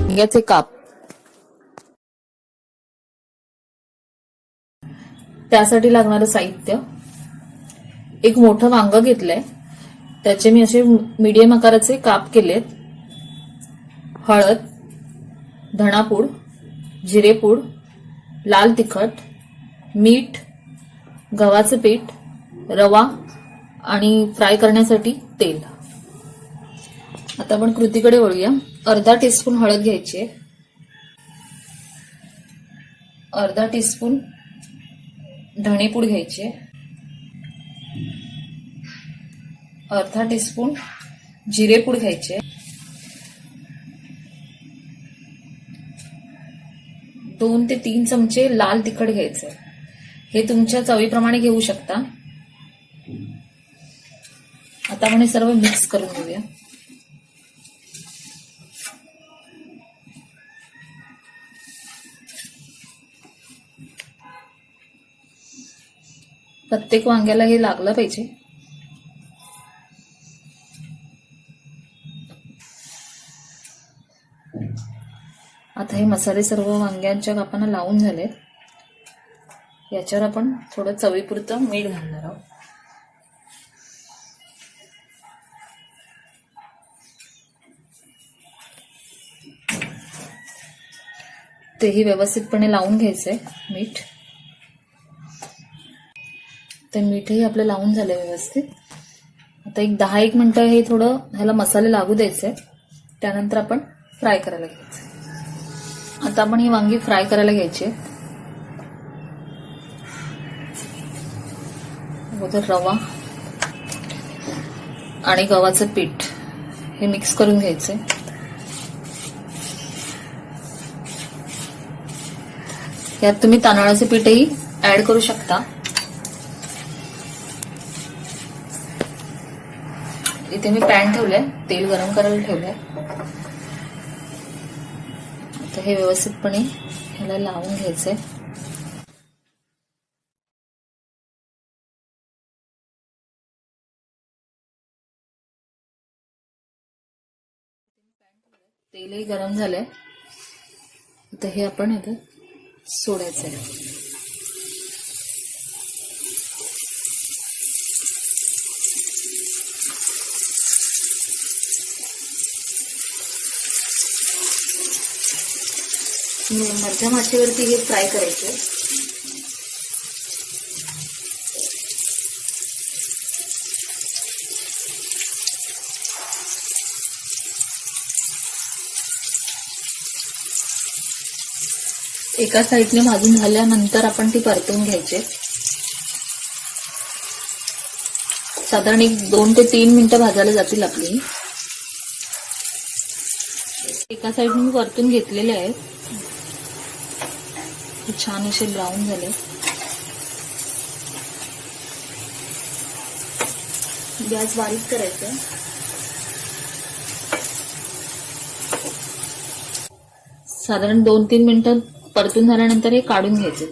वांग्याचे काप, त्यासाठी लागणारं साहित्य: एक मोठं वांग घेतलंय, त्याचे मी असे मीडियम आकाराचे काप केलेत. हळद, धणापूड, जिरेपूड, लाल तिखट, मीठ, गव्हाचं पीठ, रवा आणि फ्राय करण्यासाठी तेल. आता आपण कृतीकडे वळूया. अर्धा टीस्पून हळद घ्यायची आहे, अर्धा टीस्पून धणेपूड घ्यायची आहे, अर्धा टीस्पून जिरेपूड घ्यायची आहे, 2 ते 3 चमचे लाल तिखट घ्यायचे. हे तुमच्या चवीप्रमाणे घेऊ शकता. आता आपण हे सर्व मिक्स करून घेऊया. प्रत्येक वांग्याला हे लागलं पाहिजे. आता हे मसाले सर्व वांग्यांच्या कापांना लावून झाले. याच्यावर आपण थोडं चवीपुरतं मीठ घालणार आहोत. तेही व्यवस्थितपणे लावून घ्यायचंय मीठ. ते मीठही आपलं लावून झालंय व्यवस्थित. आता एक 10-1 मिनिटं हे थोडं ह्याला मसाले लागू द्यायचे. त्यानंतर आपण फ्राय करायला घ्यायचं. आता आपण ही वांगी फ्राय करायला घ्यायची. अगोदर रवा आणि गव्हाचं पीठ हे मिक्स करून घ्यायचे. यात तुम्ही तांदळाचे पीठही ऍड करू शकता. इथे मी पॅन ठेवलंय, तेल गरम करायला ठेवलंय. आता हे व्यवस्थितपणे ह्याला लावून घ्यायचंय. तेलही गरम झालंय. आता हे आपण इथे सोडायचंय. मध्यम आचेवरती हे फ्राय करायचे. एका साईडने भाजून झाल्यानंतर आपण ती परतवून घ्यायचे. साधारण 2 ते 3 मिनिटं भाजायला जातील आपली. एका साईडने मी परतून घेतलेले आहेत. छान असे ब्राऊन झाले. गॅस बारीक करायचा. साधारण 2-3 मिनिटं परतून झाल्यानंतर हे काढून घ्यायचे.